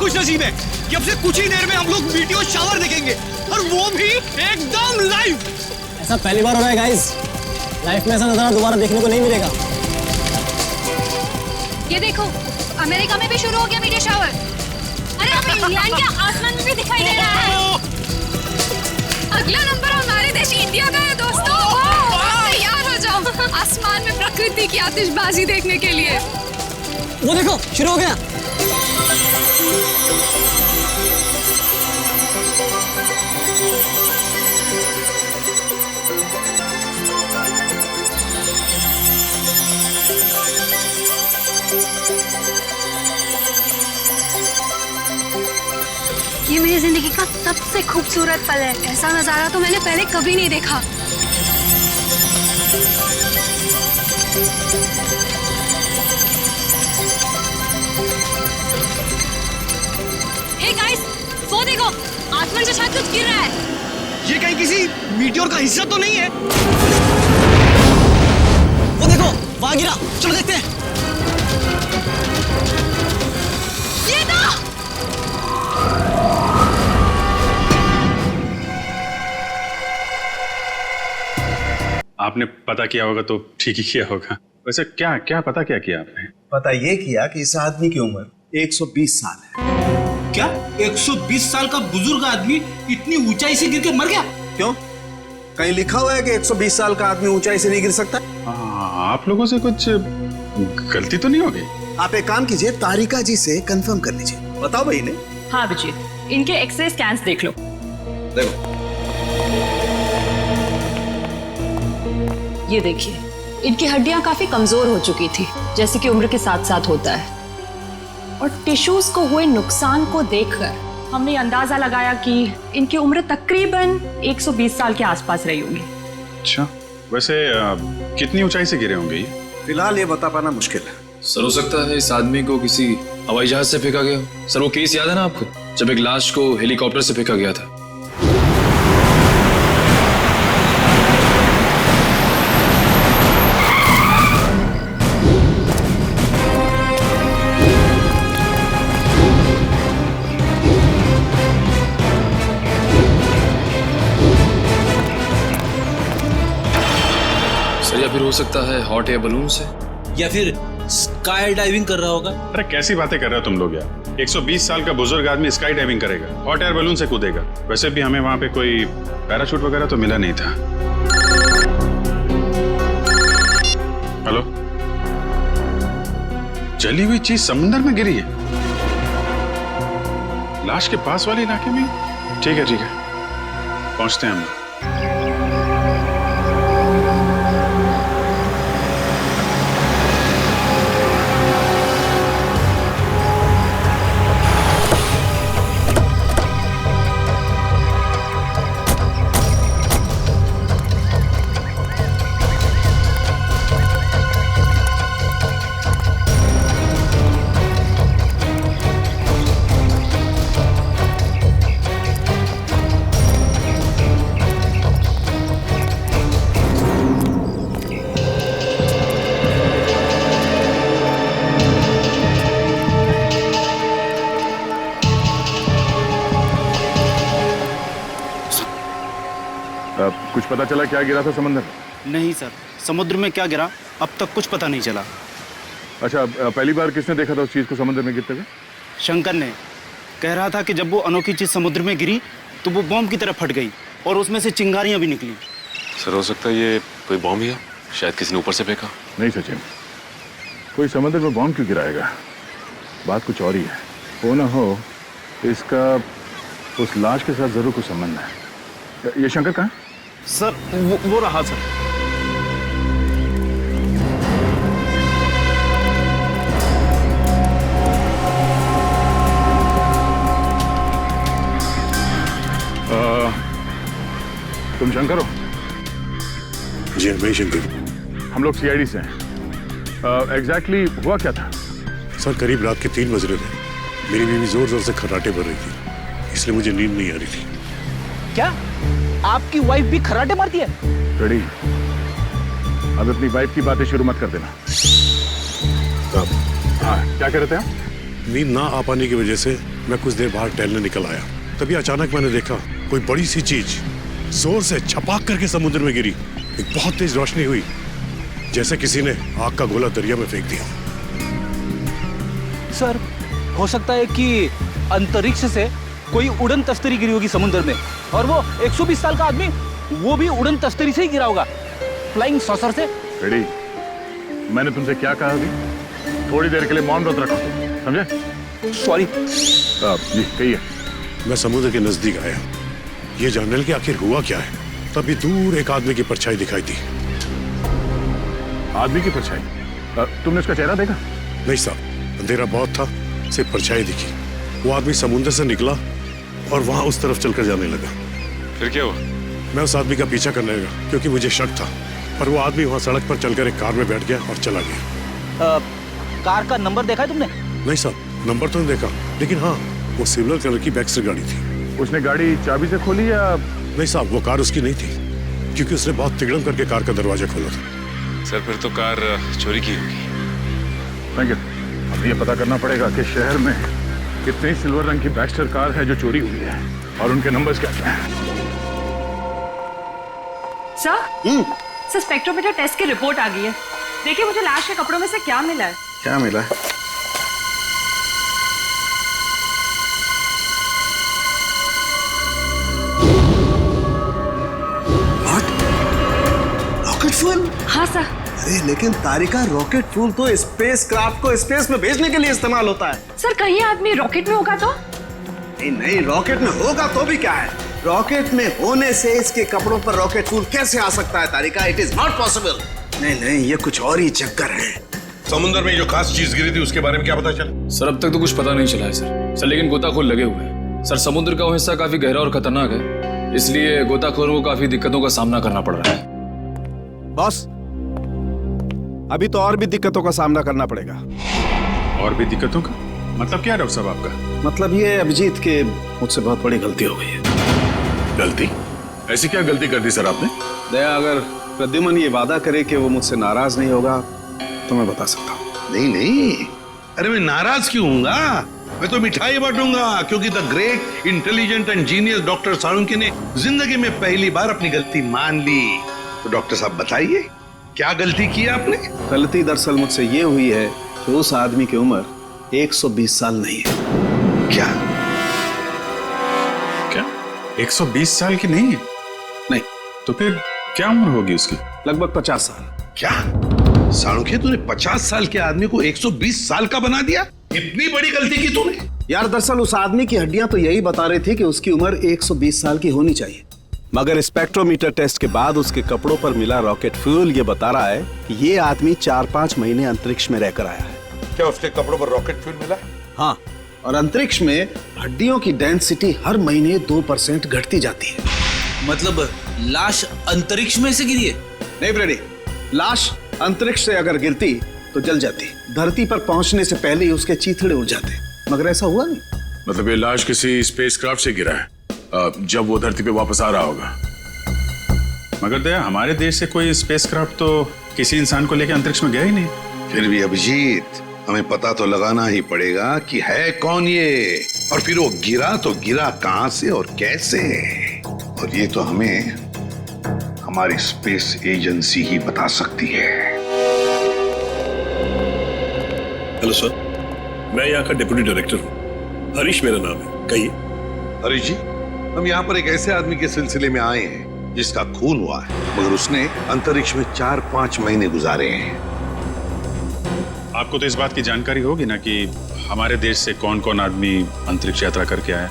खुश नसीब है कि अब से कुछ ही देर में हम लोग वीडियो शावर देखेंगे, और वो भी एकदम लाइव। ऐसा पहली बार हो रहा है गाइस, लाइफ में ऐसा नजारा दोबारा देखने को नहीं मिलेगा। ये देखो, अमेरिका में भी शुरू हो गया मीडिया शावर। अरे अब इंग्लैंड के आसमान में भी दिखाई दे रहा है। अगला नंबर हमारे देश इंडिया का है दोस्तों। तैयार हो जाओ आसमान में प्रकृति की आतिशबाजी देखने के लिए। वो देखो, शुरू हो गया। ये मेरी जिंदगी का सबसे खूबसूरत पल है। ऐसा नजारा तो मैंने पहले कभी नहीं देखा। हे गाइस, वो देखो, आसमान से शायद कुछ गिर रहा है। ये कहीं किसी मीटियोर का हिस्सा तो नहीं है? वो देखो, वहां गिरा, चलो देखते हैं। ये तो आपने पता किया होगा तो ठीक ही किया होगा। वैसे क्या क्या पता क्या किया आपने? पता ये किया कि इस आदमी की उम्र 120 साल है। क्या 120 साल का बुजुर्ग आदमी इतनी ऊंचाई से गिर के मर गया? क्यों? कहीं लिखा हुआ है कि 120 साल का आदमी ऊंचाई से नहीं गिर सकता? आप लोगों से कुछ गलती तो नहीं हो गई? आप एक काम कीजिए, तारिका जी से कंफर्म कर लीजिए। बताओ भाई ने। हाँ अभिजीत, इनके एक्सरे स्कैन्स देख लो। देखो, ये देखिए, इनकी हड्डियां काफी कमजोर हो चुकी थी, जैसे कि उम्र के साथ साथ होता है। और टिश्यूज को हुए नुकसान को देखकर हमने अंदाजा लगाया कि इनकी उम्र तकरीबन 120 साल के आसपास रही होगी। अच्छा, वैसे कितनी ऊंचाई से गिरे होंगे ये? फिलहाल ये बता पाना मुश्किल है। सर हो सकता है इस आदमी को किसी हवाई जहाज से फेंका गया हो। सर वो केस याद है ना आपको, जब एक लाश को हेलीकॉप्टर से फेंका गया था? सर या फिर हो सकता है हॉट एयर बलून से, या फिर स्काई डाइविंग कर रहा होगा। अरे कैसी बातें कर रहे हो तुम लोग यार? 120 साल का बुजुर्ग आदमी स्काई डाइविंग करेगा, हॉट एयर बलून से कूदेगा? वैसे भी हमें वहां पे कोई पैराशूट वगैरह तो मिला नहीं था। हेलो, जली हुई चीज समुद्र में गिरी है, लाश के पास वाले इलाके में? ठीक है पहुंचते हैं हम। कुछ पता चला क्या गिरा था समुद्र में? नहीं सर, समुद्र में क्या गिरा अब तक कुछ पता नहीं चला। अच्छा, पहली बार किसने देखा था उस चीज को समुद्र में गिरते हुए? शंकर ने कह रहा था कि जब वो अनोखी चीज समुद्र में गिरी तो वो बॉम्ब की तरह फट गई और उसमें से चिंगारियां भी निकली। सर हो सकता है ये कोई बॉम्ब ही है, शायद किसी ने ऊपर से फेंका। नहीं सचिन, कोई समुद्र में बॉम्ब क्यों गिराएगा? बात कुछ और ही है। हो ना हो इसका उस लाश के साथ जरूर कुछ संबंध है। ये शंकर कहाँ? सर वो रहा सर। तुम शंकर हो? जी मैं शंकर। हम लोग सीआईडी से हैं। एग्जैक्टली हुआ क्या था? सर करीब रात के 3 बज रहे थे। मेरी बीवी जोर जोर से खर्राटे भर रही थी, इसलिए मुझे नींद नहीं आ रही थी। क्या आपकी वाइफ भी खर्राटे मारती है? रेडी, अब अपनी वाइफ की बातें शुरू मत कर देना। हाँ, क्या कह रहे थे आप? नींद ना आ पाने की वजह से मैं कुछ देर बाहर टहलने निकल आया, तभी अचानक मैंने देखा कोई बड़ी सी चीज जोर से छपाक करके समुद्र में गिरी। एक बहुत तेज रोशनी हुई, जैसे किसी ने आग का गोला दरिया में फेंक दिया। सर, हो सकता है कि अंतरिक्ष से कोई उड़न तस्तरी गिरी होगी समुद्र में, और वो 120 साल का आदमी वो भी उड़न तस्तरी से ही गिरा होगा, फ्लाइंग सॉसर से। रेडी, मैंने तुमसे क्या कहा अभी? थोड़ी देर के लिए मौन व्रत रखो, समझे? सॉरी। जी कहिए। मैं समुद्र के नजदीक आया, ये जानने कि आखिर हुआ क्या है। तभी दूर एक आदमी की परछाई दिखाई दी। आदमी की परछाई? तुमने उसका चेहरा देखा? नहीं साहब, अंधेरा बहुत था, सिर्फ परछाई दिखी। वो आदमी समुद्र से निकला और वहां उस तरफ चलकर जाने लगा। फिर क्या हुआ? मैं उस आदमी का पीछा करने लगा क्योंकि मुझे शक था, पर वो आदमी वहां सड़क पर चलकर एक कार में बैठ गया और चला गया। कार का नंबर देखा है तुमने? नहीं साहब, नंबर तो नहीं देखा, लेकिन हाँ, वो सिल्वर कलर की बैक्स्टर गाड़ी थी। उसने गाड़ी चाबी से खोली या? नहीं साहब, वो कार उसकी नहीं थी, क्योंकि उसने बहुत तिगड़म करके कार का दरवाजा खोला था। सर, फिर तो कार चोरी की होगी। Thank you. अब ये पता करना पड़ेगा कि शहर में कितनी सिल्वर रंग की बैक्स्टर कार है जो चोरी हुई है, और उनके नंबर्स क्या क्या हैं। सर, स्पेक्ट्रोमीटर टेस्ट की रिपोर्ट आ गई है। देखिए मुझे लाश के कपड़ों में से क्या मिला है। क्या मिला है? Rocket fuel? हाँ सर। अरे लेकिन तारिका, रॉकेट फ्यूल तो स्पेस क्राफ्ट को स्पेस में भेजने के लिए इस्तेमाल होता है। सर कहीं आदमी रॉकेट में होगा तो? नहीं नहीं, रॉकेट में होगा तो भी क्या है, रॉकेट में होने से इसके कपड़ों पर रॉकेट फ्यूल कैसे आ सकता है Tarika? It is not possible. नहीं नहीं, ये कुछ और ही चक्कर है। समुद्र में जो खास चीज गिरी थी उसके बारे में क्या पता चला? सर अब तक तो कुछ पता नहीं चला है सर, लेकिन गोताखोर लगे हुए हैं। सर समुद्र का वो हिस्सा काफी गहरा और खतरनाक है, इसलिए गोताखोरों को काफी दिक्कतों का सामना करना पड़ रहा है। बॉस, अभी तो और भी दिक्कतों का सामना करना पड़ेगा। और भी दिक्कतों का मतलब क्या डॉक्टर साहब आपका? मतलब ये अभिजीत के मुझसे बहुत बड़ी गलती हो गई है। गलती? ऐसी क्या गलती कर दी सर आपने? दया, अगर प्रद्युमन ये वादा करे कि वो मुझसे नाराज नहीं होगा तो मैं बता सकता हूँ। नहीं नहीं, अरे मैं नाराज क्यों हूँगा? मैं तो मिठाई बांटूंगा, क्योंकि the great intelligent and genius doctor Salunkhe ने जिंदगी में पहली बार अपनी गलती मान ली। तो डॉक्टर साहब बताइए, क्या गलती की आपने? गलती दरअसल मुझसे ये हुई है कि उस आदमी की उम्र 120 साल नहीं है। क्या? क्या 120 साल की नहीं है? नहीं। तो फिर क्या उम्र होगी उसकी? लगभग 50 साल। क्या साळुंखे, तूने 50 साल के आदमी को 120 साल का बना दिया? इतनी बड़ी गलती की तूने? यार दरअसल उस आदमी की हड्डियां तो यही बता रही थी कि उसकी उम्र 120 साल की होनी चाहिए, मगर स्पेक्ट्रोमीटर टेस्ट के बाद उसके कपड़ों पर मिला रॉकेट फ्यूल ये बता रहा है कि ये आदमी 4-5 महीने अंतरिक्ष में रहकर आया है। क्या उसके कपड़ों पर रॉकेट फ्यूल मिला? हाँ, और अंतरिक्ष में हड्डियों की डेंसिटी हर महीने 2% घटती जाती है। मतलब लाश अंतरिक्ष में से गिरी है? नहीं ब्रेडी, लाश अंतरिक्ष से अगर गिरती तो जल जाती, धरती पर पहुंचने से पहले ही उसके चीथड़े उड़ जाते, मगर ऐसा हुआ नहीं। मतलब ये लाश किसी स्पेसक्राफ्ट से गिरा है जब वो धरती पे वापस आ रहा होगा। मगर दया, हमारे देश से कोई स्पेसक्राफ्ट तो किसी इंसान को लेकर अंतरिक्ष में गया ही नहीं। फिर भी अभिजीत, हमें पता तो लगाना ही पड़ेगा कि है कौन ये, और फिर वो गिरा तो गिरा कहां से और कैसे, और ये तो हमें हमारी स्पेस एजेंसी ही बता सकती है। हेलो सर, मैं यहाँ का डिप्टी डायरेक्टर हूँ, हरीश मेरा नाम है। कहिए। हरीश जी, हम यहाँ पर एक ऐसे आदमी के सिलसिले में आए हैं जिसका खून हुआ है, मगर उसने अंतरिक्ष में 4-5 महीने गुजारे हैं। आपको तो इस बात की जानकारी होगी ना कि हमारे देश से कौन कौन आदमी अंतरिक्ष यात्रा करके आया?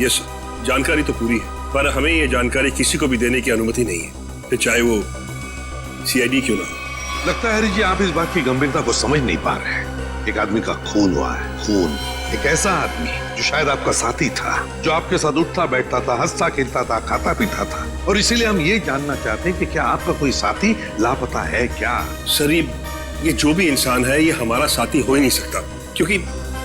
यस सर, जानकारी तो पूरी है, पर हमें ये जानकारी किसी को भी देने की अनुमति नहीं है, फिर चाहे वो CID क्यों ना हो। लगता है हरीश जी, आप इस बात की गंभीरता को समझ नहीं पा रहे हैं। एक आदमी का खून हुआ है, खून। एक ऐसा आदमी जो शायद आपका साथी था, जो आपके साथ उठता बैठता था, हंसता खेलता था, खाता पीता था, और इसीलिए हम ये जानना चाहते हैं कि क्या आपका कोई साथी लापता है क्या? सर, ये जो भी इंसान है ये हमारा साथी हो ही नहीं सकता, क्योंकि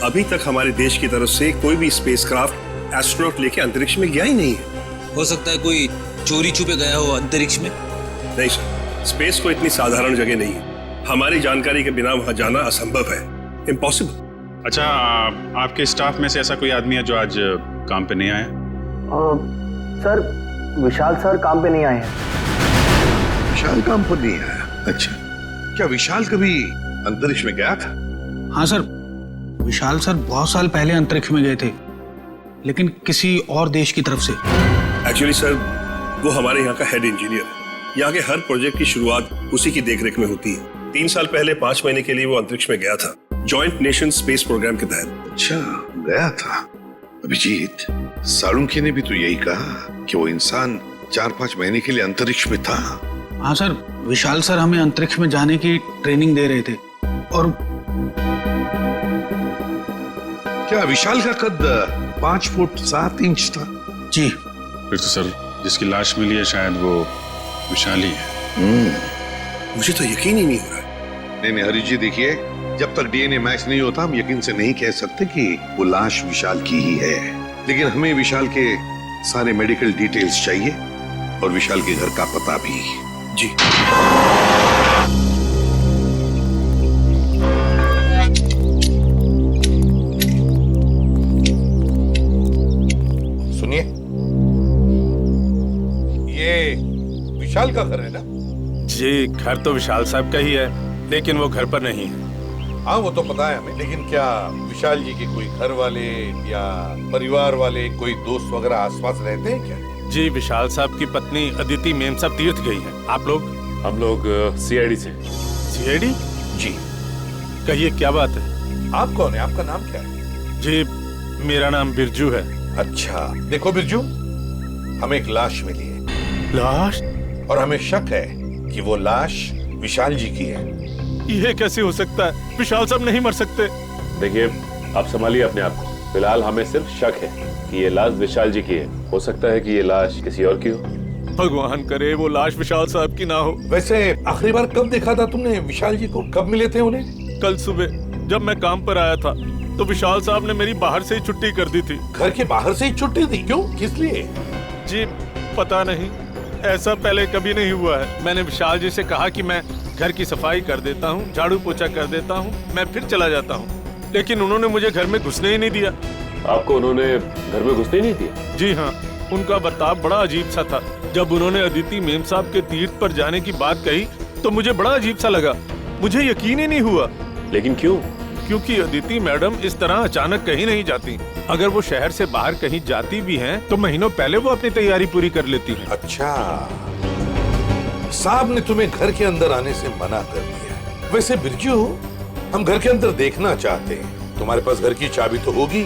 अभी तक हमारे देश की तरफ से कोई भी स्पेसक्राफ्ट एस्ट्रोनॉट लेके अंतरिक्ष में गया ही नहीं है। हो सकता है कोई चोरी छुपे गया हो अंतरिक्ष में। नहीं सर, स्पेस को इतनी साधारण जगह नहीं है, हमारी जानकारी के बिना वहां जाना असंभव है, इम्पॉसिबल। अच्छा, आपके स्टाफ में से ऐसा कोई आदमी है जो आज काम पे नहीं आया? सर विशाल सर काम पे नहीं आए हैं। विशाल काम पर नहीं आया? अच्छा, क्या विशाल कभी अंतरिक्ष में गया था? हाँ सर, विशाल सर बहुत साल पहले अंतरिक्ष में गए थे, लेकिन किसी और देश की तरफ से। एक्चुअली सर, वो हमारे यहाँ का हेड इंजीनियर है। यहाँ के हर प्रोजेक्ट की शुरुआत उसी की देखरेख में होती है। 3 साल पहले 5 महीने के लिए वो अंतरिक्ष में गया था, जॉइंट नेशन स्पेस प्रोग्राम के तहत। अच्छा, गया था। अभिजीत, साळुंखे ने भी तो यही कहा कि वो इंसान 4-5 महीने के लिए अंतरिक्ष में था। हाँ सर, विशाल सर हमें अंतरिक्ष में जाने की ट्रेनिंग दे रहे थे। और क्या विशाल का कद 5 फुट 7 इंच था? जी। फिर तो सर जिसकी लाश मिली है शायद वो विशाल ही है। मुझे तो यकीन ही नहीं हो रहा। नहीं हरी जी, देखिए, जब तक डीएनए मैच नहीं होता हम यकीन से नहीं कह सकते कि वो लाश विशाल की ही है। लेकिन हमें विशाल के सारे मेडिकल डिटेल्स चाहिए और विशाल के घर का पता भी। जी। सुनिए, ये विशाल का घर है ना? जी, घर तो विशाल साहब का ही है, लेकिन वो घर पर नहीं है। हाँ, वो तो पता है हमें, लेकिन क्या विशाल जी के कोई घर वाले या परिवार वाले, कोई दोस्त वगैरह आसपास रहते हैं क्या? जी, विशाल साहब की पत्नी अदिति मेम साहब तीर्थ गई हैं। आप लोग? हम लोग सीआईडी से। सीआईडी? जी। कहिए, क्या बात है? आप कौन है? आपका नाम क्या है? जी, मेरा नाम बिरजू है। अच्छा, देखो बिरजू, हमें एक लाश मिली है। लाश? और हमें शक है कि वो लाश विशाल जी की है। ये कैसे हो सकता है? विशाल साहब नहीं मर सकते। देखिए, आप संभालिए अपने आप को। फिलहाल हमें सिर्फ शक है कि ये लाश विशाल जी की है। हो सकता है कि ये लाश किसी और की हो। भगवान करे वो लाश विशाल साहब की ना हो। वैसे आखिरी बार कब देखा था तुमने विशाल जी को? कब मिले थे उन्हें? कल सुबह जब मैं काम पर आया था तो विशाल साहब ने मेरी बाहर से ही छुट्टी कर दी थी। घर के बाहर से ही छुट्टी दी? क्यों? किस लिए? जी पता नहीं, ऐसा पहले कभी नहीं हुआ है। मैंने विशाल जी से कहा कि मैं घर की सफाई कर देता हूँ, झाड़ू पोछा कर देता हूँ, मैं फिर चला जाता हूँ, लेकिन उन्होंने मुझे घर में घुसने ही नहीं दिया। आपको उन्होंने घर में घुसने नहीं दिया? जी हाँ, उनका बर्ताव बड़ा अजीब सा था। जब उन्होंने अदिति मेम साहब के तीर्थ पर जाने की बात कही तो मुझे बड़ा अजीब सा लगा। मुझे यकीन ही नहीं हुआ। लेकिन क्यों? क्योंकि अदिति मैडम इस तरह अचानक कहीं नहीं जाती। अगर वो शहर से बाहर कहीं जाती भी हैं, तो महीनों पहले वो अपनी तैयारी पूरी कर लेती हैं। अच्छा, साहब ने तुम्हें घर के अंदर आने से मना कर दिया। वैसे बिरजू, हम घर के अंदर देखना चाहते हैं। तुम्हारे पास घर की चाबी तो होगी?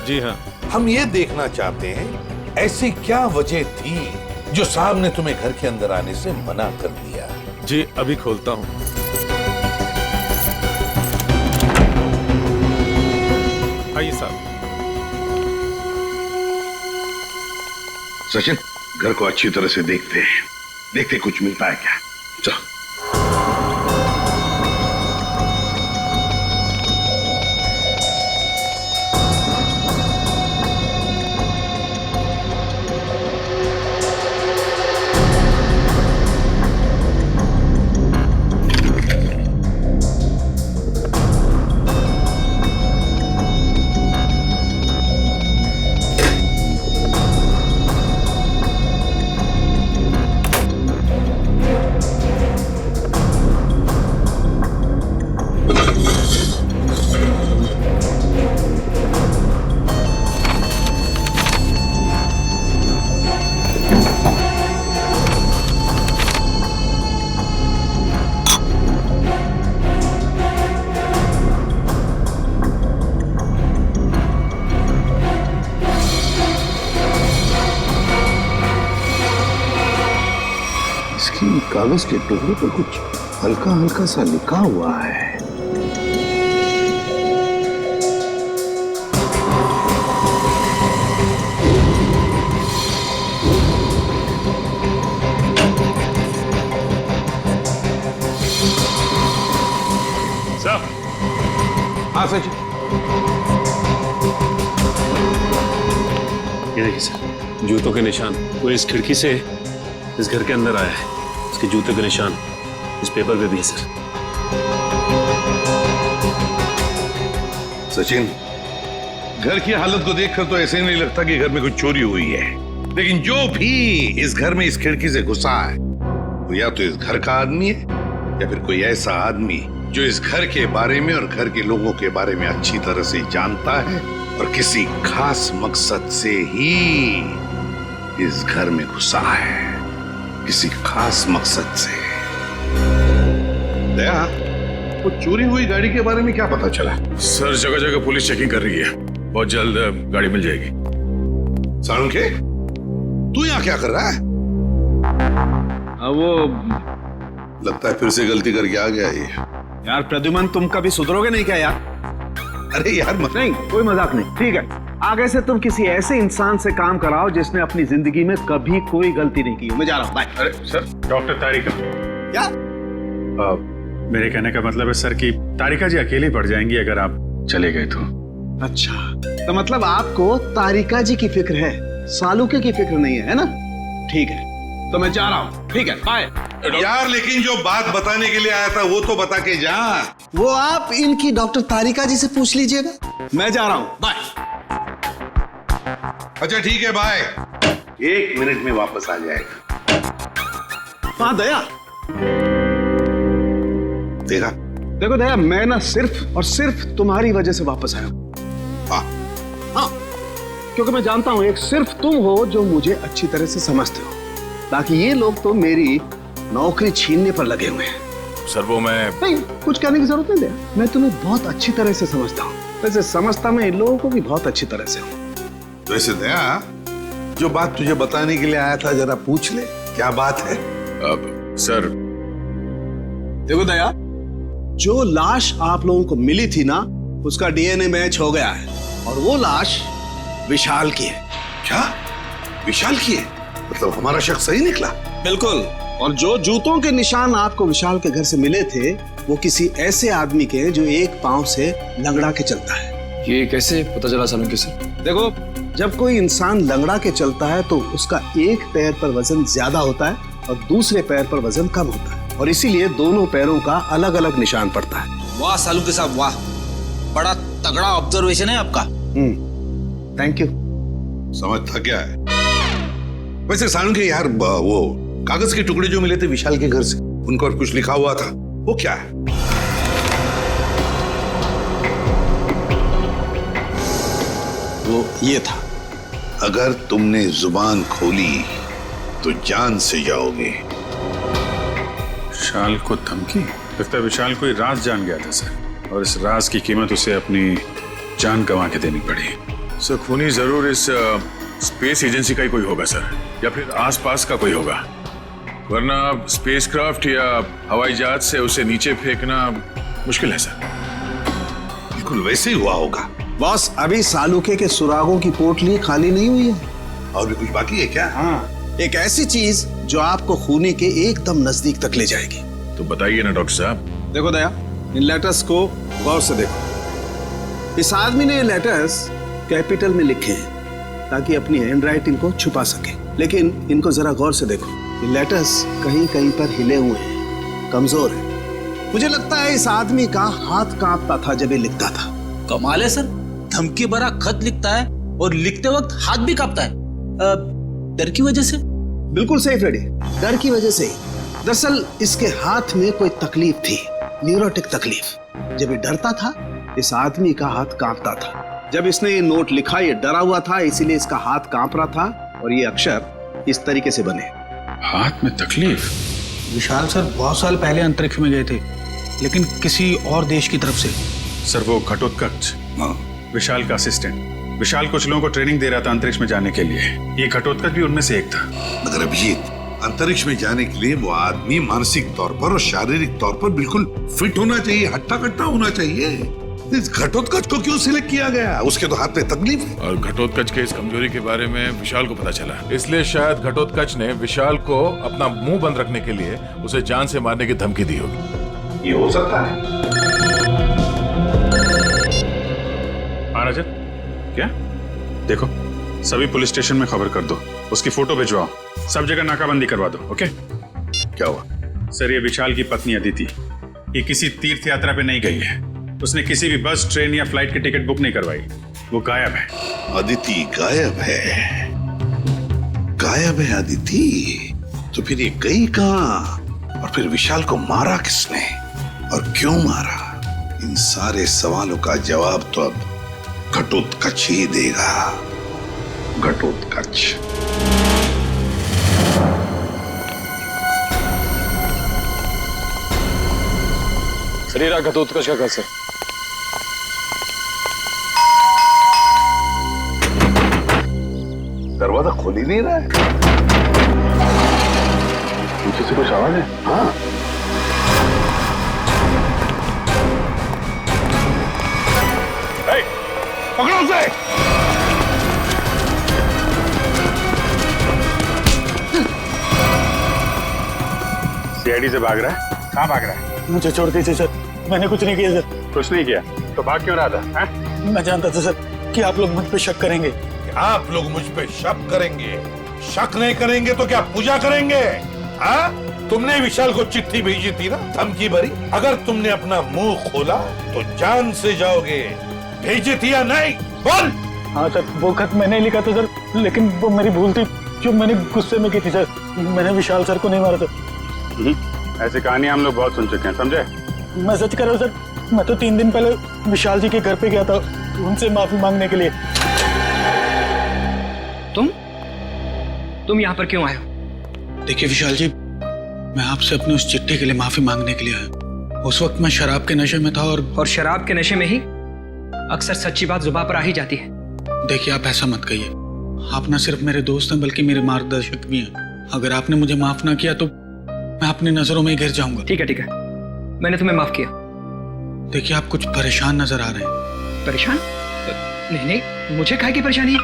जी हाँ। हम ये देखना चाहते हैं ऐसी क्या वजह थी जो साहब ने तुम्हें घर के अंदर आने से मना कर दिया। जी अभी खोलता हूँ। आइए साहब। सचिन, घर को अच्छी तरह से देखते हैं, देखते कुछ मिलता है क्या। चलो। कागज के टुकड़े पर कुछ हल्का हल्का सा लिखा हुआ है। सर। हाँ सच। ये देखिए सर, जूतों के निशान। वो इस खिड़की से इस घर के अंदर आया है। इसके जूते के निशान इस पेपर पे भी है सर। सचिन, घर की हालत को देखकर तो ऐसे नहीं लगता कि घर में कोई चोरी हुई है, लेकिन जो भी इस घर में इस खिड़की से घुसा है वो या तो इस घर का आदमी है या फिर कोई ऐसा आदमी जो इस घर के बारे में और घर के लोगों के बारे में अच्छी तरह से जानता है और किसी खास मकसद से ही इस घर में घुसा है, किसी खास मकसद से। दया, वो चोरी हुई गाड़ी के बारे में क्या पता चला? सर, जगह जगह पुलिस चेकिंग कर रही है, बहुत जल्द गाड़ी मिल जाएगी। साळुंखे, तू यहाँ क्या कर रहा है? वो लगता है फिर से गलती करके आ गया ये। यार प्रद्युमन, तुम कभी सुधरोगे नहीं क्या यार? अरे यार नहीं, कोई मजाक नहीं, ठीक है। आगे से तुम किसी ऐसे इंसान से काम कराओ जिसने अपनी जिंदगी में कभी कोई गलती नहीं की। मैं जा रहा हूँ, बाय। अरे सर, डॉक्टर तारिका। क्या? मेरे कहने का मतलब है सर कि तारिका जी अकेले पड़ जाएंगी अगर आप चले गए तो। अच्छा, तो मतलब आपको तारिका जी की फिक्र है, सालुके की फिक्र नहीं है ना? ठीक है, तो मैं जा रहा हूँ, ठीक है, बाय। यार लेकिन जो बात बताने के लिए आया था वो तो बता के जा। वो आप इनकी डॉक्टर तारिका जी से पूछ लीजिएगा। मैं जा रहा हूँ, बाय। अच्छा ठीक है, बाय। 1 मिनट में वापस आ जाएगा। हाँ दया, देखा? देखो दया, मैं ना सिर्फ और सिर्फ तुम्हारी वजह से वापस आया हूं। हाँ, क्योंकि मैं जानता हूं एक सिर्फ तुम हो जो मुझे अच्छी तरह से समझते हो, ताकि ये लोग तो मेरी नौकरी छीनने पर लगे हुए हैं। सर वो मैं नहीं, कुछ कहने की जरूरत नहीं दया, मैं तुम्हें बहुत अच्छी तरह से समझता हूँ। वैसे समझता मैं इन लोगों को भी बहुत अच्छी तरह से हूँ। तो ऐसे दया, जो बात तुझे बताने के लिए आया था जरा पूछ ले, क्या बात है? सर देखो दया, जो लाश आप लोगों को मिली थी ना, उसका डीएनए मैच हो गया है और वो लाश विशाल की है। क्या? विशाल की है? मतलब हमारा शख्स सही निकला? बिल्कुल। और जो जूतों के निशान आपको विशाल के घर से मिले थे वो किसी ऐसे आदमी के जो एक पांव से लंगड़ा के चलता है। ये कैसे पता चला सालुंखे सर? देखो, जब कोई इंसान लंगड़ा के चलता है तो उसका एक पैर पर वजन ज्यादा होता है और दूसरे पैर पर वजन कम होता है, और इसीलिए दोनों पैरों का अलग अलग निशान पड़ता है। वाह सालुंखे साहब, वाह, बड़ा तगड़ा ऑब्जर्वेशन है आपका। Thank you. समझ था क्या है? वैसे साळुंखे यार, वो कागज के टुकड़े जो मिले थे विशाल के घर से, उन पर कुछ लिखा हुआ था, वो क्या है? वो ये था, अगर तुमने जुबान खोली तो जान से जाओगे। विशाल को धमकी? लगता है विशाल कोई राज जान गया था सर, और इस राज की कीमत उसे अपनी जान गंवा के देनी पड़ी। सर खूनी जरूर इस स्पेस एजेंसी का ही कोई होगा सर, या फिर आसपास का कोई होगा, वरना स्पेसक्राफ्ट या हवाई जहाज से उसे नीचे फेंकना मुश्किल है सर। बिल्कुल वैसे ही हुआ होगा। बॉस, अभी सालुके के सुरागों की पोटली खाली नहीं हुई है। और भी कुछ बाकी है क्या? हाँ, एक ऐसी चीज जो आपको खूनी के एकदम नजदीक तक ले जाएगी। तो बताइए ना डॉक्टर साहब। देखो दया, इन लेटर्स को गौर से देखो। इस आदमी ने ये लेटर्स कैपिटल में लिखे हैं ताकि अपनी हैंडराइटिंग को छुपा सके, लेकिन इनको जरा गौर से देखो, ये लेटर्स कहीं कहीं पर हिले हुए हैं, कमजोर है। मुझे लगता है इस आदमी का हाथ कांपता था जब ये लिखता था। कमाल है सर, धमकी भरा खत लिखता है और लिखते वक्त हाथ भी कांपता है। डर की वजह से? बिल्कुल सही फ्रेडी, डर की वजह से ही। दरअसल इसके हाथ में कोई तकलीफ थी, न्यूरोटिक तकलीफ। जब ये डरता था, इस आदमी का हाथ कांपता था। जब इसने ये नोट लिखा, ये डरा हुआ था, इसीलिए इसका हाथ कांप रहा था, और ये अक्षर इस तरीके से बने। हाथ में तकलीफ? विशाल सर बहुत साल पहले अंतरिक्ष में गए थे, लेकिन किसी और देश की तरफ से। सर वो घटोत्कच, विशाल का असिस्टेंट, विशाल कुछ लोगों को ट्रेनिंग दे रहा था अंतरिक्ष में जाने के लिए। ये घटोत्कच भी उनमें से एक था। मगर अभिजीत, अंतरिक्ष में जाने के लिए वो आदमी मानसिक तौर पर और शारीरिक तौर पर बिल्कुल फिट होना चाहिए, हट्टा कट्टा होना चाहिए। इस घटोत्कच को क्यों सिलेक्ट किया गया? उसके तो हाथ में तकलीफ है। और घटोत्कच के इस कमजोरी के बारे में विशाल को पता चला, इसलिए शायद घटोत्कच ने विशाल को अपना मुंह बंद रखने के लिए उसे जान से मारने की धमकी दी होगी। ये हो सकता है। रजत, क्या? देखो, सभी पुलिस स्टेशन में खबर कर दो, उसकी फोटो भिजवाओ, सब जगह नाकाबंदी करवा दो। ओके? क्या हुआ? सर ये विशाल की पत्नी अदिति, ये किसी तीर्थ यात्रा पे नहीं गई है, उसने किसी भी बस, ट्रेन या फ्लाइट की टिकट बुक नहीं करवाई। वो गायब है। अदिति गायब है? गायब है अदिति? तो फिर ये गई कहाँ? और फिर विशाल को मारा किसने और क्यों मारा? इन सारे सवालों का जवाब तो अब घटोत्कच ही देगा। घटोत्कच। शरीरा घटोत्कच का सर। दरवाजा खोल ही नहीं रहा है। पीछे से कुछ आवाज है? हाँ। पकड़ो उसे। सीआईडी से भाग रहा है? कहाँ भाग रहा है? मुझे छोड़ दीजिए सर, मैंने कुछ नहीं किया सर। कुछ नहीं किया तो भाग क्यों रहा था? मैं जानता था सर कि आप लोग मुझ पे शक करेंगे। आप लोग मुझ पे शक करेंगे? शक नहीं करेंगे तो क्या पूजा करेंगे? हाँ? तुमने विशाल को चिट्ठी भेजी थी ना, धमकी भरी। अगर तुमने अपना मुंह खोला तो जान से जाओगे। भेजी थी या नहीं? बोल। हाँ सर, वो खत मैंने लिखा था सर, लेकिन वो मेरी भूल थी जो मैंने गुस्से में की थी सर। मैंने विशाल सर को नहीं मारा था। ऐसी कहानी हम लोग बहुत सुन चुके हैं, समझे? मैं सच कर रहा हूँ सर, मैं तो 3 दिन पहले विशाल जी के घर पे गया था उनसे माफी मांगने के लिए। तुम यहाँ पर क्यों आए हो? देखिए विशाल जी, मैं आपसे अपनी उस चिट्ठी के लिए माफी मांगने के लिए आया। उस वक्त मैं शराब के नशे में था और शराब के नशे में ही अक्सर सच्ची बात जुबान पर आ ही जाती है। देखिए आप ऐसा मत कहिए, आप न सिर्फ मेरे दोस्त हैं बल्कि मेरे मार्गदर्शक भी हैं। अगर आपने मुझे माफ ना किया तो मैं अपनी नजरों में ही गिर जाऊंगा। ठीक है, मैंने तुम्हें माफ किया। देखिए आप कुछ परेशान नजर आ रहे हैं। परेशान? नहीं, मुझे काहे की परेशानी है?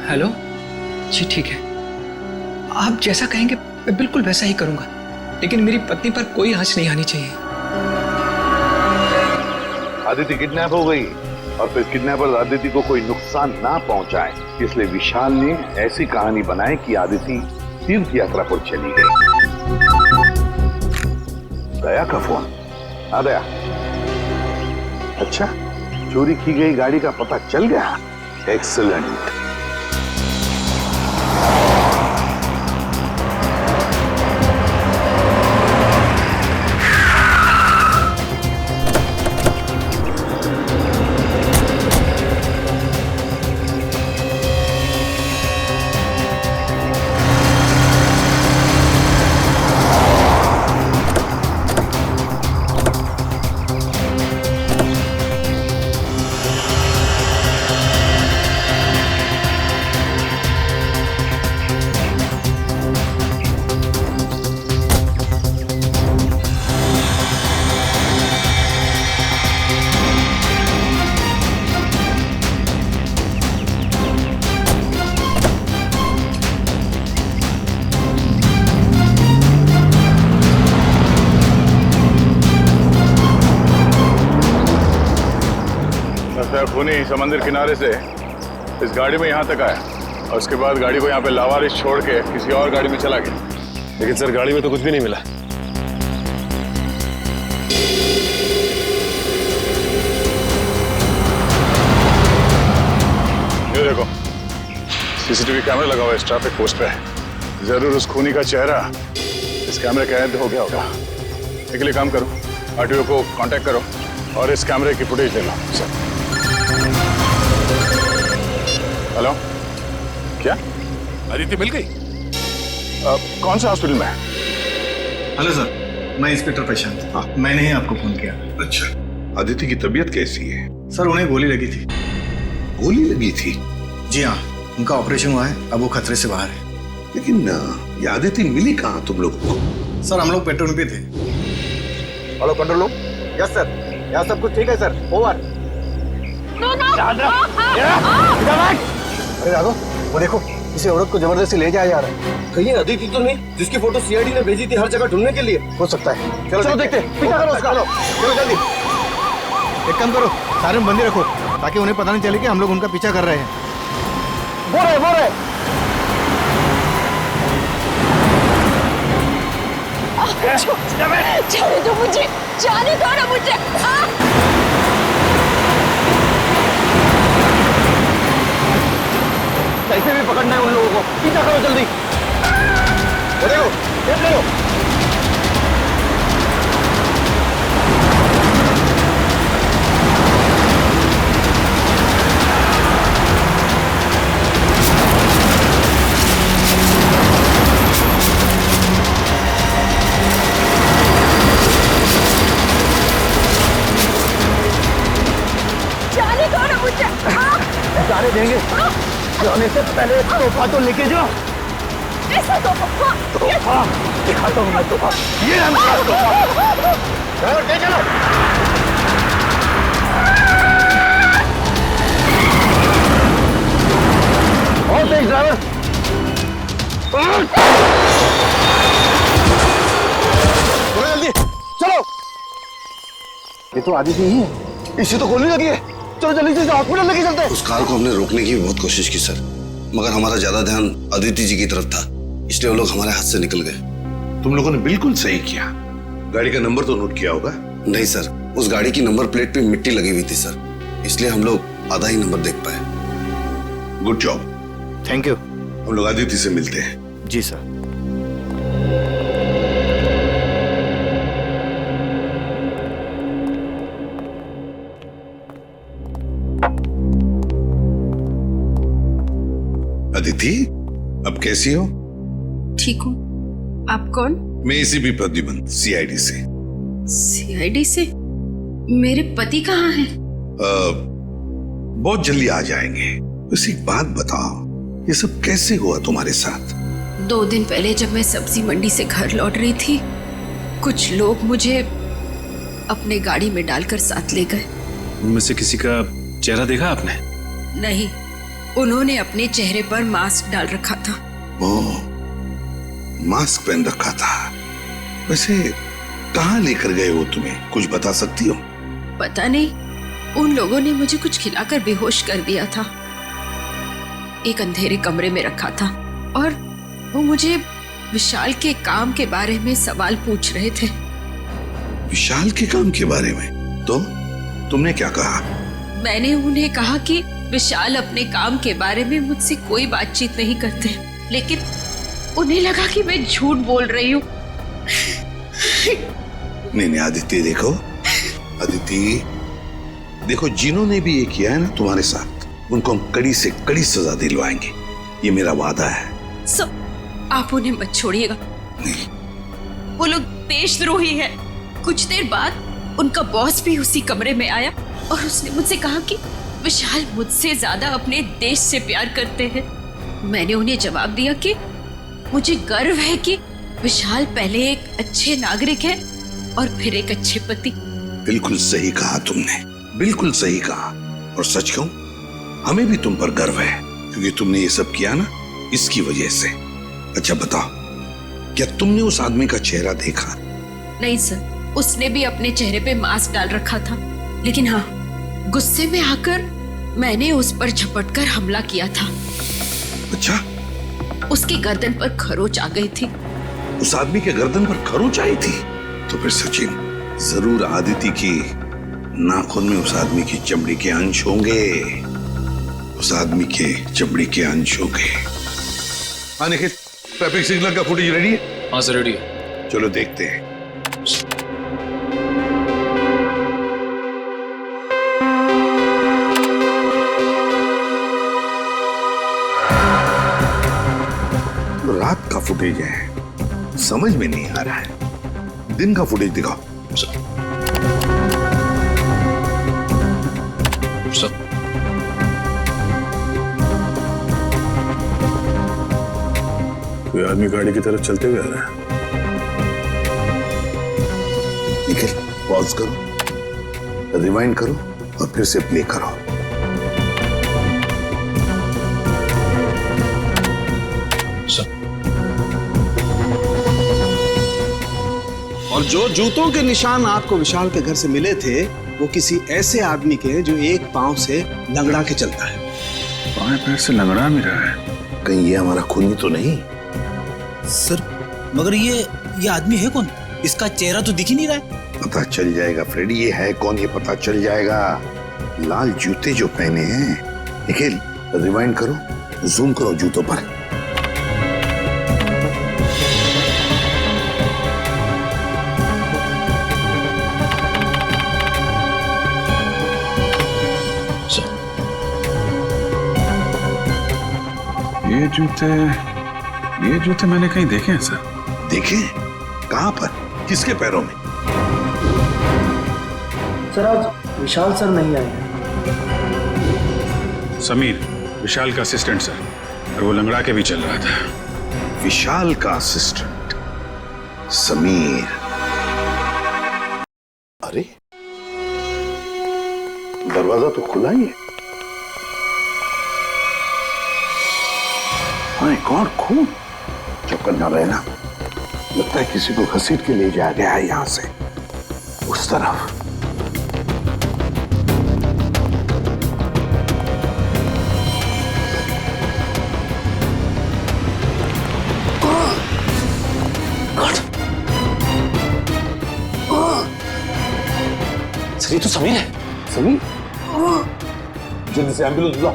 हेलो जी, ठीक है, आप जैसा कहेंगे मैं बिल्कुल वैसा ही करूंगा, लेकिन मेरी पत्नी पर कोई आंच नहीं आनी चाहिए। आदिति किडनैप हो गई और फिर किडनैपर आदिति को कोई नुकसान ना पहुंचाए, इसलिए विशाल ने ऐसी कहानी बनाई कि आदिति तीर्थ यात्रा पर चली गई। दया का फोन आ गया। अच्छा, चोरी की गई गाड़ी का पता चल गया। एक्सीलेंट। खूनी समंदर किनारे से इस गाड़ी में यहाँ तक आया और उसके बाद गाड़ी को यहाँ पे लावारिस छोड़ के किसी और गाड़ी में चला गया। लेकिन सर गाड़ी में तो कुछ भी नहीं मिला। ये देखो, सीसीटीवी कैमरा लगा हुआ है इस ट्रैफिक पोस्ट पे। जरूर उस खूनी का चेहरा इस कैमरे कैद हो गया होगा। एक लिए काम करो, आरटीओ को कांटेक्ट करो और इस कैमरे की फुटेज ले लो। सर हेलो, क्या अदिति मिल गई? कौन सा हॉस्पिटल में? हेलो सर, मैं इंस्पेक्टर प्रशांत। मैंने ही आपको फोन किया। अच्छा, अदिति की तबीयत कैसी है? सर उन्हें गोली लगी थी। गोली लगी थी? जी हाँ, उनका ऑपरेशन हुआ है, अब वो खतरे से बाहर है। लेकिन ये अदिति मिली कहाँ तुम लोगों को? सर हम लोग पेट्रोल पे थे। Hello control room. Yes sir, यहाँ सब कुछ ठीक है सर, ओवर। अरे राघव, वो देखो, किसी औरत को जबरदस्ती ले जाया जा रहा है। कहीं अदिति तो नहीं जिसकी फोटो सीआईडी ने भेजी थी हर जगह ढूंढने के लिए? हो सकता है। चलो देखते हैं। पीछा करो उसका। चलो जल्दी। एक काम करो, सायरन बंदी रखो ताकि उन्हें पता नहीं चले कि हम लोग उनका पीछा कर रहे हैं। बोल रहे जाने दो मुझे, जाने दो ना मुझे। कैसे भी पकड़ना है उन लोगों को, पीछा करो जल्दी। देखो, देख लो। जाने दो ना मुझे। जाने देंगे, जाने से पहले तोहफा तो लेके जाओ। ऐसा तोहफा दिखाता हूँ मैं तोहफा। ये है मेरा तोहफा। चलो ले चलो। और तेज ड्राइवर। चलो जल्दी, चलो। ये तो आदित्य नहीं है, इसे तो गोली लगी है। चलो जल्दी से हॉस्पिटल लेके चलते हैं। उस कार को हमने रोकने की बहुत कोशिश की सर, मगर हमारा ज्यादा ध्यान अदिति जी की तरफ था, इसलिए वो लोग हमारे हाथ से निकल गए। तुम लोगों ने बिल्कुल सही किया। गाड़ी का नंबर तो नोट किया होगा? नहीं सर, उस गाड़ी की नंबर प्लेट पे मिट्टी लगी हुई थी सर, इसलिए हम लोग आधा ही नंबर देख पाए। Good job. Thank you. हम लोग अदिति से मिलते हैं। जी सर। अदिति, अब कैसी हो? ठीक हूँ। आप कौन? मैं एसीपी प्रद्युमन, सीआईडी से। सीआईडी से? मेरे पति कहाँ हैं? बहुत जल्दी आ जाएंगे। बस एक बात बताओ, ये सब कैसे हुआ तुम्हारे साथ? 2 दिन पहले जब मैं सब्जी मंडी से घर लौट रही थी, कुछ लोग मुझे अपने गाड़ी में डालकर साथ ले गए। उनमें से किसी का चेहरा देखा आपने? नहीं, उन्होंने अपने चेहरे पर मास्क डाल रखा था। ओह, मास्क पहन रखा था। वैसे कहाँ लेकर गए वो तुम्हें, कुछ बता सकती हो? पता नहीं, उन लोगों ने मुझे कुछ खिलाकर बेहोश कर दिया था। एक अंधेरे कमरे में रखा था और वो मुझे विशाल के काम के बारे में सवाल पूछ रहे थे। विशाल के काम के बारे में? तो तुमने क्या कहा? मैंने उन्हें कहा कि विशाल अपने काम के बारे में मुझसे कोई बातचीत नहीं करते, लेकिन उन्हें लगा कि मैं झूठ बोल रही हूँ। नहीं आदित्य, देखो अदिति, देखो जिन्होंने भी ये किया है ना तुम्हारे साथ, उनको हम कड़ी से कड़ी सजा दिलवाएंगे, ये मेरा वादा है। आप उन्हें मत छोड़िएगा। वो लोग देशद्रोही हैं। कुछ देर बाद उनका बॉस भी उसी कमरे में आया और उसने मुझसे कहा कि विशाल मुझसे ज्यादा अपने देश से प्यार करते हैं। मैंने उन्हें जवाब दिया कि मुझे गर्व है कि विशाल पहले एक अच्छे नागरिक है और फिर एक अच्छे पति। बिल्कुल सही कहा तुमने, बिल्कुल सही कहा। और सच कहूं, हमें भी तुम पर गर्व है, क्योंकि तुमने ये सब किया ना इसकी वजह से। अच्छा बताओ, क्या तुमने उस आदमी का चेहरा देखा? नहीं सर, उसने भी अपने चेहरे पे मास्क डाल रखा था, लेकिन हाँ, गुस्से में आकर मैंने उस पर झपटकर हमला किया था। अच्छा? उसकी गर्दन पर खरोच आ गई थी। उस आदमी के गर्दन पर खरोच आई थी? तो फिर सचिन, जरूर आदिति की नाखून में उस आदमी की चमड़ी के अंश होंगे। उस आदमी के चमड़ी के अंश होंगे। हाँ निखिल, ट्रैफिक सिग्नल का फुटेज रेडी है? हाँ सर, रेडी है। चलो देखते हैं। रात का फुटेज है, समझ में नहीं आ रहा है। दिन का फुटेज दिखाओ। कोई आदमी गाड़ी की तरफ चलते हुए आ रहा है। निखिल, पॉज करो, रिवाइंड करो और फिर से प्ले करो। और जो जूतों के निशान आपको विशाल के घर से मिले थे, वो किसी ऐसे आदमी के जो एक पांव से लंगड़ा के चलता है। बाएं पैर से लंगड़ा भी रहा है। कहीं ये हमारा खूनी तो नहीं? सर, मगर ये ये आदमी है कौन? इसका चेहरा तो दिख ही नहीं रहा है। पता चल जाएगा फ्रेडी, ये है कौन ये पता चल जाएगा। लाल जूते जो पहने हैं। निखिल रिवाइंड करो, जूम करो जूतों पर। ये जूते मैंने कहीं देखे हैं सर। देखे? कहां पर? किसके पैरों में? सर आज विशाल सर नहीं आए। समीर, विशाल का असिस्टेंट सर, और वो लंगड़ा के भी चल रहा था। विशाल का असिस्टेंट समीर। अरे दरवाजा तो खुला ही है। माय गॉड, खून। चक्कर ना रहना, लगता है किसी को घसीट के ले जाया गया है यहां से उस तरफ। सर ये तो समीर है। समीर? जल्दी से एम्बुलेंस बुला।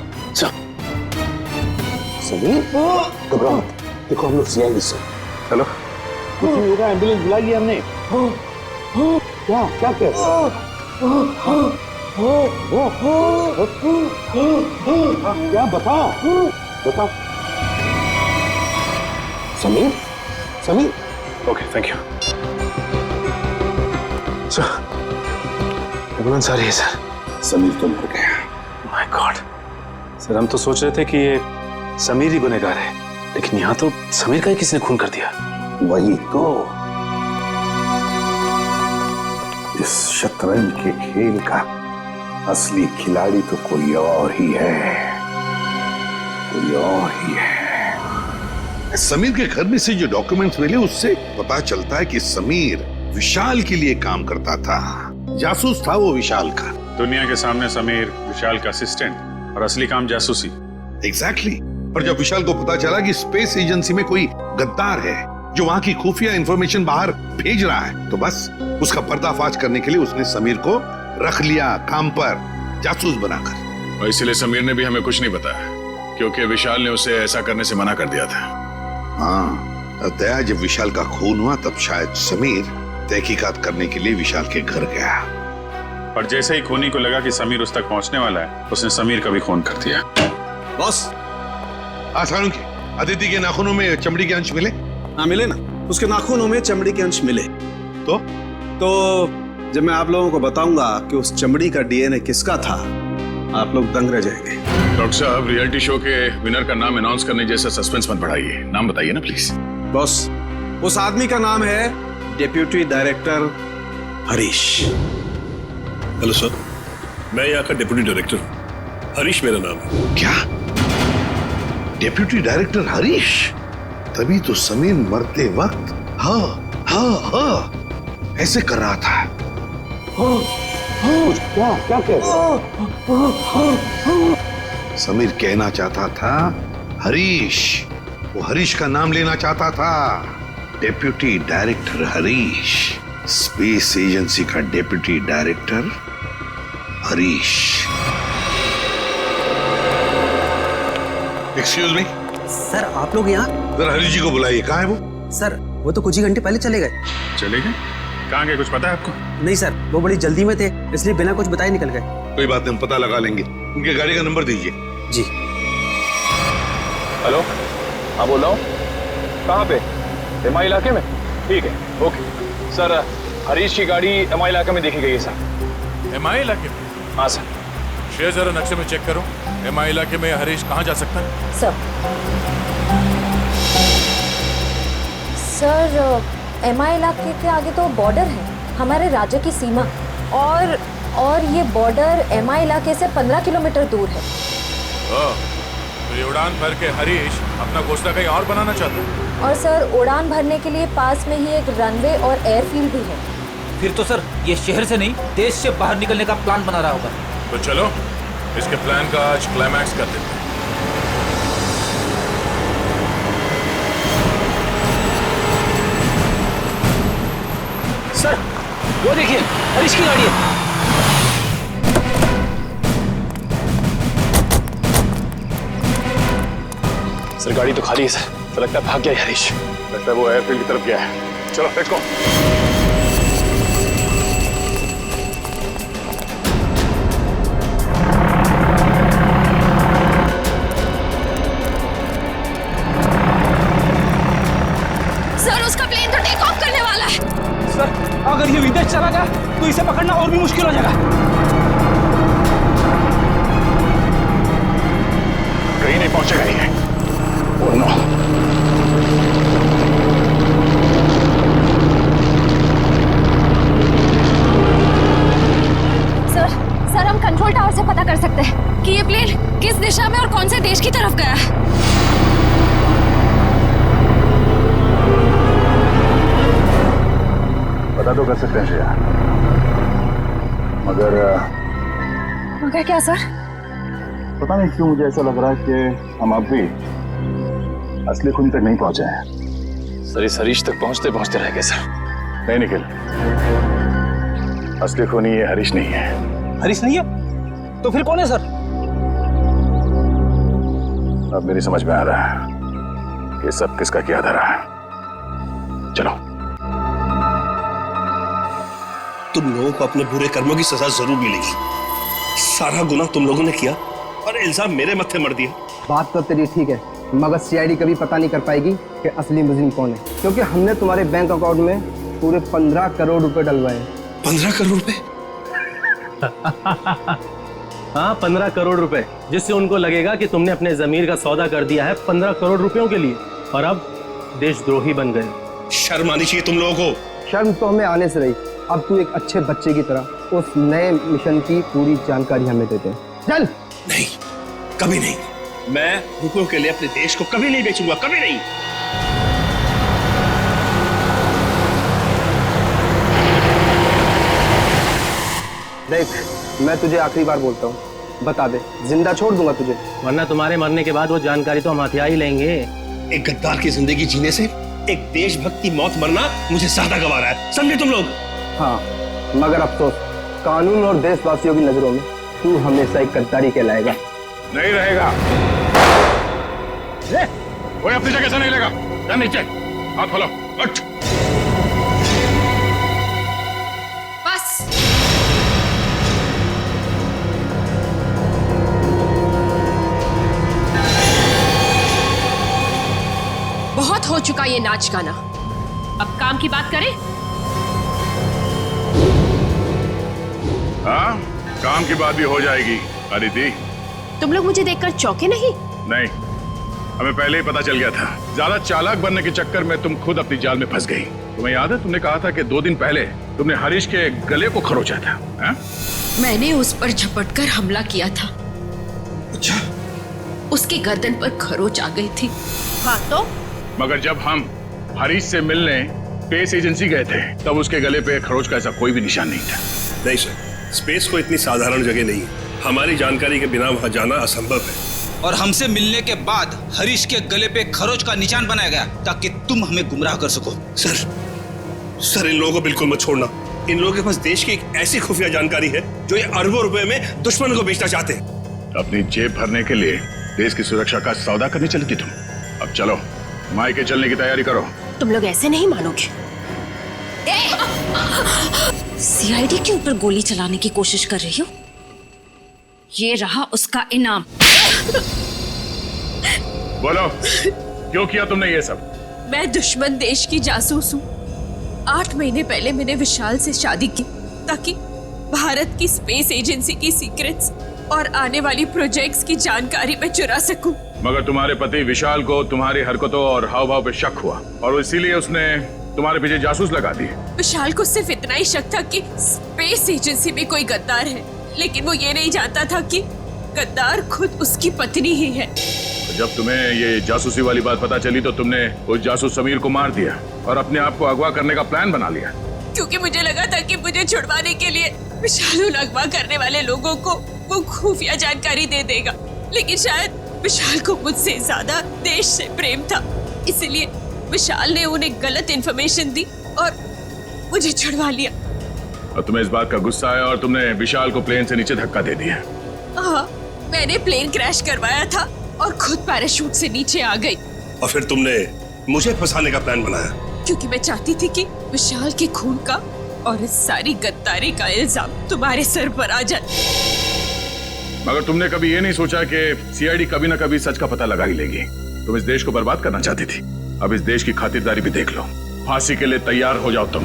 समीर घबराओ मत, देखो हम लोग सीआईडी से। चलो कुछ नहीं होगा, एम्बुलेंस बुलाई है हमने। क्या क्या कह रहे हो? क्या बताओ बताओ। Sameer Sameer. Okay thank you sir. Ambulance आ रही है सर। समीर तो मर गया। माय गॉड सर, हम तो सोच रहे थे कि ये समीर ही गुनहगार है, लेकिन यहाँ तो समीर का ही किसी ने खून कर दिया। वही तो, इस शतरंज के खेल का असली खिलाड़ी तो कोई और ही है, कोई और ही है। समीर के घर में से जो डॉक्यूमेंट्स मिले उससे पता चलता है कि समीर विशाल के लिए काम करता था, जासूस था वो विशाल का। दुनिया के सामने समीर विशाल का असिस्टेंट और असली काम जासूसी। एग्जैक्टली। पर जब विशाल को पता चला कि स्पेस एजेंसी में कोई गद्दार है जो वहां की खुफिया इंफॉर्मेशन बाहर भेज रहा है, तो बस उसका पर्दाफाश करने के लिए उसने समीर को रख लिया काम पर, जासूस बनाकर। और इसीलिए समीर ने भी हमें कुछ नहीं बताया, क्योंकि विशाल ने उसे ऐसा करने से मना कर दिया था। हाँ, दया जब विशाल का खून हुआ तब शायद समीर तहकीकात करने के लिए विशाल के घर गया। और जैसे ही खूनी को लगा कि समीर उस तक पहुंचने वाला है, उसने समीर का भी खून कर दिया। बॉस, आसानों के अदिति के नाखूनों में चमड़ी के अंश मिले? हाँ मिले ना, उसके नाखूनों में चमड़ी के अंश मिले। तो जब मैं आप लोगों को बताऊंगा कि उस चमड़ी का डीएनए किसका था, आप लोग दंग रह जाएंगे। डॉक्टर साहब, रियलिटी शो के विनर का नाम अनाउंस करने जैसा सस्पेंस मत बढ़ाइए, नाम बताइए ना प्लीज। बॉस, उस आदमी का नाम है deputy director Harish. Hello sir, मैं यहाँ का डेप्यूटी डायरेक्टर हूँ, हरीश मेरा नाम है। क्या डेप्यूटी डायरेक्टर हरीश? तभी तो समीर मरते वक्त हाँ हाँ हाँ ऐसे कर रहा था। क्या क्या कह रहे हो? समीर कहना चाहता था हरीश, वो हरीश का नाम लेना चाहता था। Deputy director Harish, space agency का deputy director Harish. Excuse me sir, आप लोग यहाँ? जरा हरीश जी को बुलाइए। कहाँ है वो? सर वो तो कुछ ही घंटे पहले चले गए। चले गए? कहाँ गए, कुछ पता है आपको? नहीं सर, वो बड़ी जल्दी में थे, इसलिए बिना कुछ बताए निकल गए। कोई बात नहीं, हम पता लगा लेंगे। उनके गाड़ी का नंबर दीजिए। जी। हेलो, हाँ बोल रहा हूँ। कहाँ पे? एमआई इलाके में? ठीक है, ओके सर। हरीश की गाड़ी एमआई इलाके में देखी गई है सर। एमआई इलाके में? हाँ सर। शेयर जरा नक्शे में चेक करो, एमआई इलाके में हरीश कहाँ जा सकता है? सर एमआई इलाके के आगे तो बॉर्डर है, हमारे राज्य की सीमा, और ये बॉर्डर एमआई इलाके से 15 किलोमीटर दूर है। तो ये उड़ान भर के हरीश अपना घोंसला कहीं और बनाना चाहता है? और सर उड़ान भरने के लिए पास में ही एक रनवे और एयरफील्ड भी है। फिर तो सर ये शहर से नहीं, देश से बाहर निकलने का प्लान बना रहा होगा। तो चलो इसके प्लान का आज क्लाइमैक्स कर देते हैं। सर वो देखिए हरीश की गाड़ी है। सर गाड़ी तो खाली है सर, तो लगता है भाग गया है हरीश। लगता है वो एयरफील्ड की तरफ गया है। चलो लेट्स गो। सर उसका प्लेन तो टेक ऑफ करने वाला है। सर अगर ये विदेश चला गया तो इसे पकड़ना और भी मुश्किल हो जाएगा। कहीं नहीं पहुंचेगा ये। Oh no. सर हम कंट्रोल टावर से पता कर सकते हैं कि ये प्लेन किस दिशा में और कौन से देश की तरफ गया है। पता तो कर सकते हैं श्रेया, मगर क्या सर? पता नहीं क्यों मुझे ऐसा लग रहा है कि हम अब भी असली खूनी तक नहीं पहुंचे हैं। सर इस हरीश तक पहुंचते पहुंचते रह गए सर। नहीं निखिल, असली खूनी ये हरीश नहीं है। हरीश नहीं है तो फिर कौन है सर? अब मेरी समझ में आ रहा है कि सब किसका किया धरा है। चलो। तुम लोगों को अपने बुरे कर्मों की सजा जरूर मिलेगी। सारा गुनाह तुम लोगों ने किया और इल्जाम मेरे मत्थे मर दिया। बात तो तेरी ठीक है, मगर सीआईडी कभी पता नहीं कर पाएगी कि असली मुजरिम कौन है, क्योंकि हमने तुम्हारे बैंक अकाउंट में पूरे 15 करोड़ रुपए डलवाए। 15 करोड़ रुपए? हाँ 15 करोड़ रुपए, जिससे उनको लगेगा कि तुमने अपने जमीर का सौदा कर दिया है 15 करोड़ रुपयों के लिए, और अब देशद्रोही बन गए। शर्म आनी चाहिए तुम लोगों को। शर्म तो हमें आने से रही, अब तू एक अच्छे बच्चे की तरह उस नए मिशन की पूरी जानकारी हमें देते हैं। चल। नहीं, कभी नहीं। मैं रुपयों के लिए अपने देश को कभी नहीं बेचूंगा, कभी नहीं। देख, मैं तुझे आखिरी बार बोलता हूँ, बता दे, जिंदा छोड़ दूंगा तुझे, वरना तुम्हारे मरने के बाद वो जानकारी तो हम हथिया ही लेंगे। एक गद्दार की जिंदगी जीने से एक देशभक्त की मौत मरना मुझे ज्यादा गंवारा है, समझे तुम लोग? हाँ, मगर अफसोस, कानून और देशवासियों की नजरों में तू हमेशा एक गद्दारी कहलाएगा। नहीं रहेगा। कोई अपनी जगह से नहीं लेगा। या नीचे हाथ खोलो। उठ। बस। बहुत हो चुका ये नाच गाना, अब काम की बात करें। हाँ, काम की बात भी हो जाएगी। अदिति, तुम लोग मुझे देखकर चौंके नहीं? नहीं, हमें पहले ही पता चल गया था। ज्यादा चालाक बनने के चक्कर में तुम खुद अपनी जाल में फंस गई। तुम्हें याद है, तुमने कहा था कि 2 दिन पहले तुमने हरीश के गले को खरोचा था। हा? मैंने उस पर झपटकर हमला किया था। अच्छा। उसकी गर्दन पर खरोच आ गई थी। हाँ तो? मगर जब हम हरीश से मिलने स्पेस एजेंसी गए थे, तब उसके गले पे खरोच का ऐसा कोई भी निशान नहीं था। नहीं सर, स्पेस को इतनी साधारण जगह नहीं है। हमारी जानकारी के बिना वहां जाना असंभव है। और हमसे मिलने के बाद हरीश के गले पे खरोच का निशान बनाया गया ताकि तुम हमें गुमराह कर सको। सर इन लोगों को बिल्कुल मत छोड़ना। इन लोगों के पास देश की एक ऐसी खुफिया जानकारी है जो ये अरबों रुपए में दुश्मन को बेचना चाहते हैं। अपनी जेब भरने के लिए देश की सुरक्षा का सौदा करने चली थी तुम। अब चलो, मायके चलने की तैयारी करो। तुम लोग ऐसे नहीं मानोगे। सीआईडी के ऊपर गोली चलाने की कोशिश कर रही हो? ये रहा उसका इनाम। बोलो, क्यों किया तुमने ये सब? मैं दुश्मन देश की जासूस हूँ। 8 महीने पहले मैंने विशाल से शादी की ताकि भारत की स्पेस एजेंसी की सीक्रेट्स और आने वाली प्रोजेक्ट्स की जानकारी मैं चुरा सकूं। मगर तुम्हारे पति विशाल को तुम्हारी हरकतों और हाव भाव पे शक हुआ और इसीलिए उसने तुम्हारे पीछे जासूस लगा दिए। विशाल को सिर्फ इतना ही शक था कि स्पेस एजेंसी में कोई गद्दार है, लेकिन वो ये नहीं जानता था कि गद्दार खुद उसकी पत्नी ही है। जब तुम्हें ये जासूसी वाली बात पता चली तो तुमने उस जासूस समीर को मार दिया और अपने आप को अगवा करने का प्लान बना लिया। क्योंकि मुझे लगा था कि मुझे छुड़वाने के लिए विशाल उन अगवा करने वाले लोगों को वो खुफिया जानकारी दे देगा, लेकिन शायद विशाल को मुझसे ज्यादा देश से प्रेम था, इसलिए विशाल ने उन्हें गलत इन्फॉर्मेशन दी और मुझे छुड़वा लिया। और तुम्हें इस बात का गुस्सा है और तुमने विशाल को प्लेन से नीचे धक्का दे दिया। हाँ, मैंने प्लेन क्रैश करवाया था और खुद पैराशूट से नीचे आ गई। और फिर तुमने मुझे फंसाने का प्लान बनाया? क्योंकि मैं चाहती थी कि विशाल के खून का और इस सारी गद्दारी का इल्जाम तुम्हारे सर पर आ जाए। मगर तुमने कभी ये नहीं सोचा कि सीआईडी कभी ना कभी सच का पता लगा ही लेगी। तुम इस देश को बर्बाद करना चाहती थी, अब इस देश की खातिरदारी भी देख लो। फांसी के लिए तैयार हो जाओ तुम।